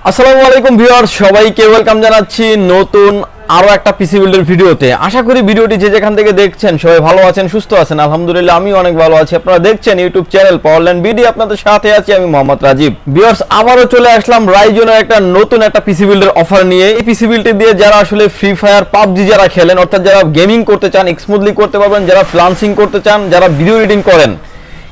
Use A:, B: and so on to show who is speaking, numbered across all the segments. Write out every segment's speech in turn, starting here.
A: আসসালামু আলাইকুম ভিউয়ার্স, সবাইকে ওয়েলকাম জানাচ্ছি নতুন আরো একটা পিসি বিল্ডের ভিডিওতে। আশা করি ভিডিওটি যে যেখান থেকে দেখছেন সবাই ভালো আছেন, সুস্থ আছেন। আলহামদুলিল্লাহ আমি অনেক ভালো আছি। আপনারা দেখছেন ইউটিউব চ্যানেল পাওয়ারল্যান্ড বিডি, আপনাদের সাথে আছি আমি মোহাম্মদ রাজীব। ভিউয়ার্স, আবারও চলে আসলাম রাইজনের একটা নতুন একটা পিসি বিল্ডের অফার নিয়ে। এই পিসি বিল্ডটি দিয়ে যারা আসলে ফ্রি ফায়ার পাবজি যারা খেলেন, অর্থাৎ যারা গেমিং করতে চান, স্মুথলি করতে পারবেন, যারা ফ্লান্সিং করতে চান, যারা ভিডিও এডিটিং করেন,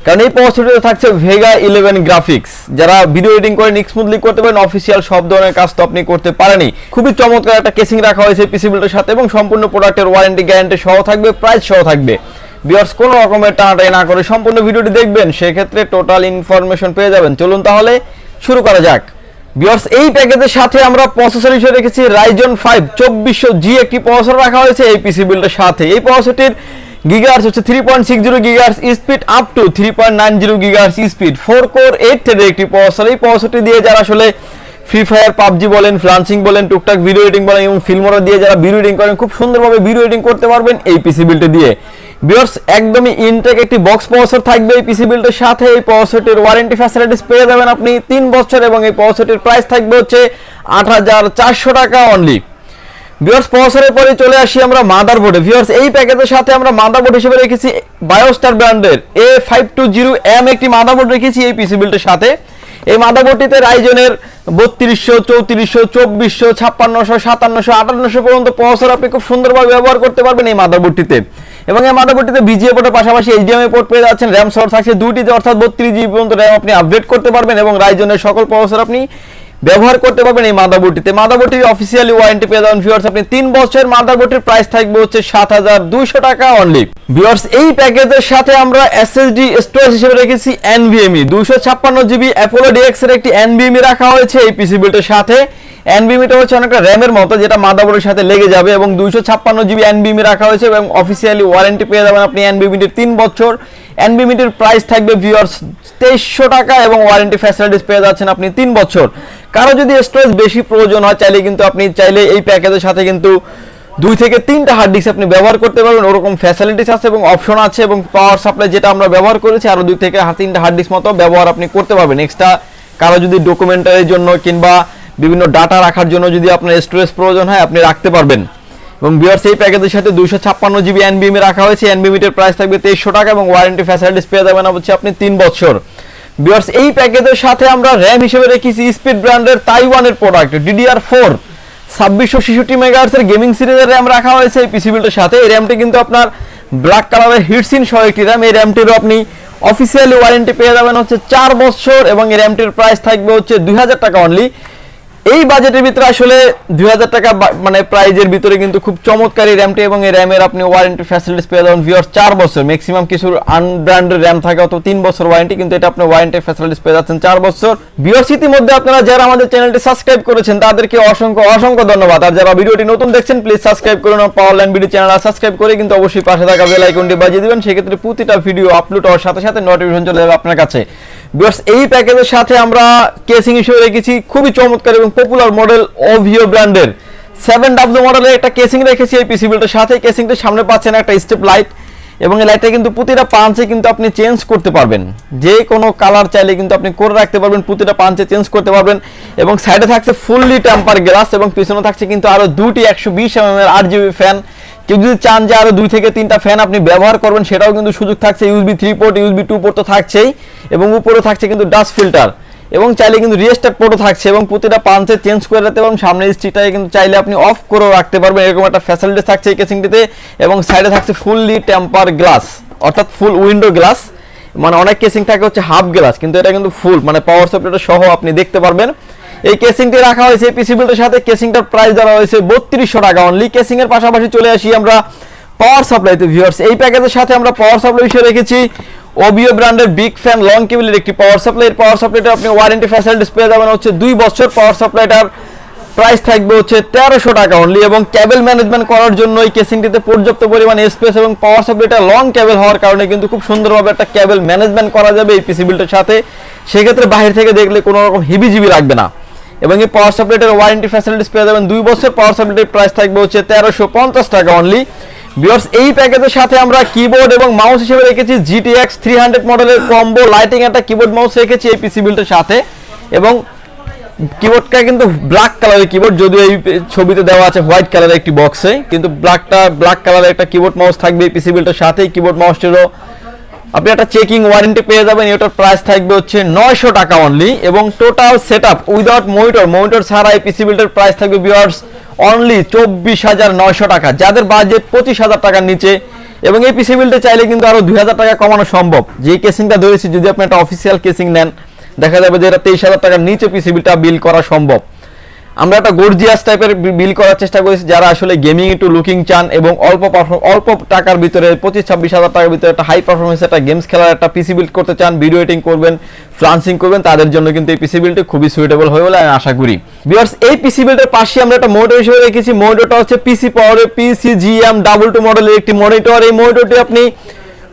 A: কারণ এই প্রসেসরটিতে থাকছে ভেগা 11 গ্রাফিক্স। যারা ভিডিও এডিটিং করে স্মুথলি করতে পারেন, অফিসিয়াল সব ধরনের কাজ তো আপনি করতে পারেনই। খুবই চমৎকার একটা কেসিং রাখা হয়েছে পিসি বিল্ডের সাথে এবং সম্পূর্ণ প্রোডাক্টের ওয়ারেন্টি গ্যারান্টি সহ থাকবে, প্রাইস সহ থাকবে। ভিউয়ার্স, কোনো রকমের টানাটানি না করে সম্পূর্ণ ভিডিওটি দেখবেন, সেক্ষেত্রে টোটাল ইনফরমেশন পেয়ে যাবেন। চলুন তাহলে শুরু করা যাক। ভিউয়ার্স, এই প্যাকেজের সাথে আমরা প্রসেসর হিসেবে রেখেছি রাইজন 5 2400G একটি প্রসেসর রাখা হয়েছে এই পিসি বিল্ডের সাথে। এই প্রসেসরটির গিগাহার্টজ হচ্ছে 3.60 gigahertz, speed up to 3.90 gigahertz speed, 4 core 8 থ্রেডের একটি প্রসেসর। এই প্রসেসরটি দিয়ে যারা আসলে ফ্রি ফায়ার পাবজি বলেন, ফ্লান্সিং বলেন, টুকটাক ভিডিও এডিটিং বলেন এবং ফিল্মরা দিয়ে যারা ভিডিও এডিটিং করেন, খুব সুন্দরভাবে ভিডিও এডিটিং করতে পারবেন এই পিসি বিল্ডটি দিয়ে। ভিউয়ার্স, একদমই ইনটেক একটি বক্স প্রসেসর থাকবে এই পিসি বিল্ডের সাথে। এই প্রসেসরটির ওয়ারেন্টি ফ্যাসিলিটিস পেয়ে যাবেন আপনি 3 বছর এবং এই প্রসেসরটির প্রাইস থাকবে হচ্ছে 8400 টাকা অনলি। ভিউয়ার্স, প্রসেসরের পরে চলে আসি আমরা মাদারবোর্ডে। ভিউয়ার্স, এই প্যাকেজের সাথে আমরা মাদারবোর্ড হিসেবে রেখেছি বায়োস্টার ব্র্যান্ডের A520M একটি মাদারবোর্ড রেখেছি এই পিসি বিল্ডের সাথে। এই মাদারবোর্ডটিতে রাইজনের 3200, 3400, 2400, 5600, 5700, 5800 পর্যন্ত প্রসেসর আপনি খুব সুন্দরভাবে ব্যবহার করতে পারবেন এই মাদারবোর্ডটিতে। এবং এই মাদারবোর্ডটিতে VGA পোর্টের পাশাপাশি HDMI পোর্ট পেয়ে যাচ্ছেন। র্যাম স্লট থাকছে 2টিতে, অর্থাৎ 32GB পর্যন্ত র্যাম আপনি আপডেট করতে পারবেন এবং রাইজনের সকল প্রসেসর আপনি ব্যবহার করতে পারবেন এই মাদারবোর্ডটিতে। মাদারবোর্ডটির অফিসিয়ালি ওয়ারেন্টি পেয়ে যাবেন ভিউয়ার্স আপনি 3 বছর। মাদারবোর্ডটির প্রাইস থাকবে হচ্ছে 7200 টাকা অনলি। ভিউয়ার্স, এই প্যাকেজের সাথে আমরা এসএসডি স্টোরেজ হিসেবে রেখেছি NVMe 256GB অ্যাপোলো DX এর একটি NVMe রাখা হয়েছে এই পিসি বিল্ডের সাথে। NVMeটা হচ্ছে অনেকটা র্যামের মতো, যেটা মাদারবোর্ডের সাথে লেগে যাবে এবং 256GB NVMe রাখা হয়েছে এবং অফিসিয়ালি ওয়ারেন্টি পেয়ে যাবেন আপনি NVMeটির 3 বছর। NVMeটির প্রাইস থাকবে ভিউয়ার্স 2300 টাকা এবং ওয়ারেন্টি ফ্যাসিলিটিস পেয়ে যাচ্ছেন আপনি 3 বছর। কারো যদি স্টোরেজ বেশি প্রয়োজন হয়, চাইলে কিন্তু আপনি এই প্যাকেজের সাথে কিন্তু 2 থেকে 3টা হার্ড ডিস্ক আপনি ব্যবহার করতে পারবেন, ওরকম ফ্যাসিলিটিস আছে এবং অপশন আছে। এবং পাওয়ার সাপ্লাই যেটা আমরা ব্যবহার করেছি, আরো 2 থেকে 3টা হার্ড ডিস্ক মতো ব্যবহার আপনি করতে পারবেন এক্সট্রা। কারো যদি ডকুমেন্টারির জন্য কিংবা বিভিন্ন ডাটা রাখার জন্য যদি আপনার স্টোরেজ প্রয়োজন হয়, আপনি রাখতে পারবেন। এবং ভিউয়ার্স, এই প্যাকেজের সাথে 256GB NVMe রাখা হয়েছে। NVMeটির প্রাইস থাকবে 2300 টাকা এবং ওয়ারেন্টি ফ্যাসিলিটিস পেয়ে যাবেন হচ্ছে আপনি 3 বছর। ভিউয়ার্স, এই প্যাকেজের সাথে আমরা র্যাম হিসেবে রেখেছি স্পিড ব্র্যান্ডের তাইওয়ানের প্রোডাক্ট DDR4 2666 মেগাহার্টজ এর গেমিং সিরিজের র্যাম রাখা হয়েছে এই পিসি বিল্ডের সাথে। এই র্যামটি কিন্তু আপনার ব্ল্যাক কালারের হিটসিন সহ একটি র্যাম। এই র্যামটিরও আপনি অফিসিয়ালি ওয়ারেন্টি পেয়ে যাবেন হচ্ছে 4 বছর এবং এই র্যামটির প্রাইস থাকবে হচ্ছে 2000 টাকা অনলি। এই বাজেটের ভিতরে আসলে 2000 টাকা মানে প্রাইজের ভিতরে কিন্তু খুব চমৎকার এই র্যামটি এবং এই র্যামের আপনি ওয়ারেন্টি ফ্যাসিলিটিস পেয়ে যাবেন ভিউয়ার্স 4 বছর। ম্যাক্সিমাম কিছু আনব্র্যান্ডেড র্যাম থাকে অত 3 বছর ওয়ারেন্টি, কিন্তু এটা আপনি ওয়ারেন্টি ফ্যাসিলিটিস পেয়ে যাচ্ছেন 4 বছর। ভিউয়ার্স, ইতিমধ্যে আপনারা যারা আমাদের চ্যানেলটি সাবস্ক্রাইব করেছেন তাদেরকে অসংখ্য ধন্যবাদ। আর যারা ভিডিওটি নতুন দেখছেন প্লিজ সাবস্ক্রাইব করুন, পাওয়ারল্যান্ড বিডি চ্যানেল সাবস্ক্রাইব করে কিন্তু অবশ্যই পাশে থাকা বেল আইকনটি বাজিয়ে দিবেন, সেক্ষেত্রে প্রতিটা ভিডিও আপলোড হওয়ার সাথে সাথে নোটিফিকেশন চলে যাবে আপনার কাছে। ভিউয়ার্স, এই প্যাকেজের সাথে আমরা কেসিং হিসেবে রেখেছি খুবই চমৎকার এবং পপুলার মডেল ওভিও ব্র্যান্ডের 7W মডেলের একটা কেসিং রেখেছি এই পিসি বিল্ডের সাথে। কেসিংটির সামনে পাচ্ছেন একটা স্টেপ লাইট এবং এই লাইটটা কিন্তু প্রতিটা পাঞ্চে কিন্তু আপনি চেঞ্জ করতে পারবেন, যে কোনো কালার চাইলে কিন্তু আপনি করে রাখতে পারবেন, প্রতিটা পাঞ্চে চেঞ্জ করতে পারবেন। এবং সাইডে থাকছে ফুললি টেম্পার গ্লাস এবং পিছনে থাকছে কিন্তু আরো 2টি 120mm এর RGB ফ্যান। কেউ যদি চান যে আরো 2 থেকে 3টা ফ্যান আপনি ব্যবহার করবেন, সেটাও কিন্তু সুযোগ থাকছে। USB 3 পোর্ট, USB 2 পোর্ট তো থাকছেই এবং উপরে থাকছে কিন্তু ডাস্ট ফিল্টার এবং চাইলে কিন্তু রিস্টার্ট পোর্টও থাকছে এবং প্রতিটা পাঞ্চে চেঞ্জ করে রাখতে পারবেন। সামনের স্টিকটাকে কিন্তু চাইলে আপনি অফ করেও রাখতে পারবেন, এরকম একটা ফ্যাসিলিটি থাকছে এই কেসিংটিতে। এবং সাইডে থাকছে ফুললি টেম্পার গ্লাস, অর্থাৎ ফুল উইন্ডো গ্লাস। মানে অনেক কেসিং থাকে হচ্ছে হাফ গ্লাস, কিন্তু এটা কিন্তু ফুল, মানে পাওয়ার সাপ্লাই সহ আপনি দেখতে পারবেন। এই কেসিংটি রাখা হয়েছে এই পিসি বিল্ডের সাথে। কেসিংটার প্রাইস ধরা হয়েছে 3200 টাকা অনলি। কেসিং এর পাশাপাশি চলে আসি আমরা পাওয়ার সাপ্লাইতে। ভিউয়ার্স, এই প্যাকেজের সাথে আমরা পাওয়ার সাপ্লাই হিসেবে রেখেছি ওবিও ব্র্যান্ডের বিগ ফ্যান লং কেবলের একটি পাওয়ার সাপ্লাই। এর পাওয়ার সাপ্লাইটা আপনি ওয়ারেন্টি ফ্যাসিলিটিস পেয়ে যাবেন হচ্ছে 2 বছর। পাওয়ার সাপ্লাইটার প্রাইস থাকবে হচ্ছে 1300 টাকা অনলি এবং কেবল ম্যানেজমেন্ট করার জন্য এই কেসিংটিতে পর্যাপ্ত পরিমাণ স্পেস এবং পাওয়ার সাপ্লাইটা লং কেবল হওয়ার কারণে কিন্তু খুব সুন্দরভাবে একটা কেবল ম্যানেজমেন্ট করা যাবে এই পিসি বিল্ডের সাথে। সেক্ষেত্রে বাইরে থেকে দেখলে কোনো রকম হিবিজিবি লাগবে না। এবং এই পাওয়ার সাপ্লাইটার ওয়ারেন্টি ফ্যাসিলিটিস পেয়ে যাবেন 2 বছর। পাওয়ার সাপ্লাইটার প্রাইস থাকবে হচ্ছে 1350 টাকা অনলি। ভিউয়ার্স, এই প্যাকেজের সাথে আমরা কিবোর্ড এবং মাউস হিসেবে রেখেছি GTX 300 মডেলের কম্বো লাইটিং একটা কিবোর্ড মাউস রেখেছি এই পিসি বিল্ডের সাথে। এবং কিবোর্ডটা কিন্তু ব্ল্যাক কালারের কিবোর্ড, যদিও এই ছবিতে দেওয়া আছে হোয়াইট কালারের একটি বক্সে, কিন্তু ব্ল্যাক কালারের একটা কিবোর্ড মাউস থাকবে এই পিসি বিল্ডের সাথেই। কিবোর্ড মাউসটিরও আপনি একটা চেকিং ওয়ারেন্টি পেয়ে যাবেন। এটার প্রাইস থাকবে হচ্ছে 900 টাকা অনলি, এবং টোটাল সেটআপ উইদাউট মনিটর ছাড়া এই পিসি বিল্ডের প্রাইস থাকবে ভিউয়ার্স অনলি 24,900 টাকা, যাদের বাজেট 25,000 টাকার নিচে। এবং এই পিসি বিল্ডে চাইলে কিন্তু আরো 2,000 টাকা কমানো সম্ভব। যে কেসিংটা ধরেছি, যদি আপনি একটা অফিসিয়াল কেসিং নেন, দেখা যাবে যে এটা 23,000 টাকার নিচে পিসি বিলটা বিল করা সম্ভব। আমরা একটা গর্জিয়াস টাইপের বিল করার চেষ্টা করেছি, যারা আসলে গেমিং একটু লুকিং চান এবং অল্প টাকার ভিতরে 25-26,000 টাকার ভিতরে একটা হাই পারফরমেন্স একটা গেমস খেলার একটা পিসি বিল্ড করতে চান, ভিডিও এডিটিং করবেন, ফ্রান্সিং করবেন, তাদের জন্য কিন্তু এই পিসি বিল্ডটি খুবই সুইটেবল হবে বলে আমি আশা করি। ভিউয়ার্স, এই পিসি বিল্ডের পাশে আমরা একটা মনিটর হিসেবে রেখেছি। মনিটরটা হচ্ছে পিসি পাওয়ারের PCGM 22 মডেলের একটি মনিটর। এই মনিটরটি আপনি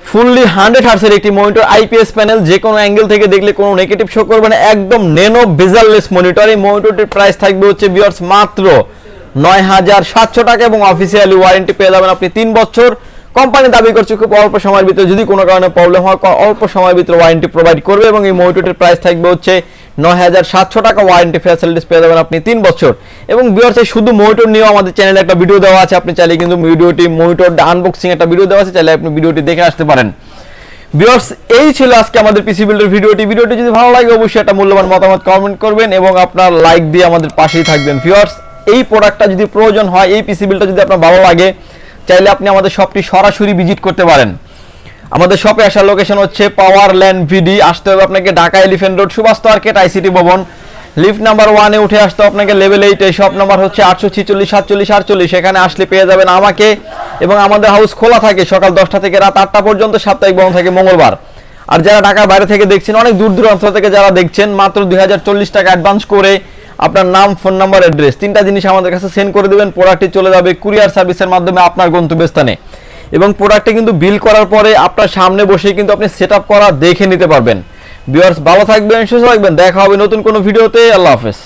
A: ফুললি 100 হার্টজের একটি মনিটর, আইপিএস প্যানেল, যে কোনো অ্যাঙ্গেল থেকে দেখলে কোনো নেগেটিভ শো করবে না, একদম নেনো বেজাললেস মনিটর। এই মনিটরটির প্রাইস থাকবে হচ্ছে ভিউয়ার্স মাত্র 9,700 টাকা, এবং অফিসিয়ালি ওয়ারেন্টি পেয়ে যাবেন আপনি 3 বছর। কোম্পানি দাবি করছে খুব অল্প সময়ের ভিতরে, যদি কোনো কারণে প্রবলেম হয় অল্প সময়ের ভিতরে ওয়ারেন্টি প্রোভাইড করবে। এবং এই মনিটরটির প্রাইস থাকবে হচ্ছে 9,700 টাকা, ওয়ারেন্টি ফ্যাসিলিটিস পেয়ে যাবেন আপনি 3 বছর। এবং ভিউয়ার্স, শুধু মনিটর নিয়েও আমাদের চ্যানেলে একটা ভিডিও দেওয়া আছে, আপনি চাইলে কিন্তু মনিটর আনবক্সিং একটা ভিডিও দেওয়া আছে, চাইলে আপনি ভিডিওটি দেখে আসতে পারেন। ভিউয়ার্স, এই ছিল আজকে আমাদের পিসি বিল্ডের ভিডিওটি যদি ভালো লাগে অবশ্যই একটা মূল্যবান মতামত কমেন্ট করবেন এবং আপনার লাইক দিয়ে আমাদের পাশেই থাকবেন। ভিউয়ার্স, এই প্রোডাক্টটা যদি প্রয়োজন হয়, এই পিসি বিল্ডটা যদি আপনার ভালো লাগে, চাইলে আপনি আমাদের শপটি সরাসরি ভিজিট করতে পারেন। আমাদের শপে আসার লোকেশন হচ্ছে পাওয়ারল্যান্ড ভিডি। আসতে হবে আপনাকে Dhaka elephant road, Subhash market, ICT ভবন, লিফট নাম্বার 1 এ উঠে আসতে আপনাকে লেভেল 8 এ। শপ নাম্বার হচ্ছে 846-47-48। সেখানে আসলে পেয়ে যাবেন আমাকে, এবং আমাদের হাউস খোলা থাকে সকাল 10টা থেকে রাত 8টা পর্যন্ত, সাপ্তাহিক বন্ধ থাকে মঙ্গলবার। আর যারা ঢাকার বাইরে থেকে দেখছেন, অনেক দূর দূরান্ত থেকে যারা দেখছেন, মাত্র 2040 টাকা অ্যাডভান্স করে আপনার নাম, ফোন নাম্বার, অ্যাড্রেস 3টা জিনিস আমাদের কাছে সেন্ড করে দেবেন। প্রোডাক্টটি চলে যাবে কুরিয়ার সার্ভিসের মাধ্যমে আপনার গন্তব্যস্থানে, এবং প্রোডাক্টটি কিন্তু বিল করার পরে আপনার সামনে বসেই কিন্তু আপনি সেটআপ করা দেখে নিতে পারবেন। ভিউয়ার্স, ভালো থাকবেন, সুস্থ থাকবেন, দেখা হবে নতুন কোনো ভিডিওতে। আল্লাহ হাফেজ।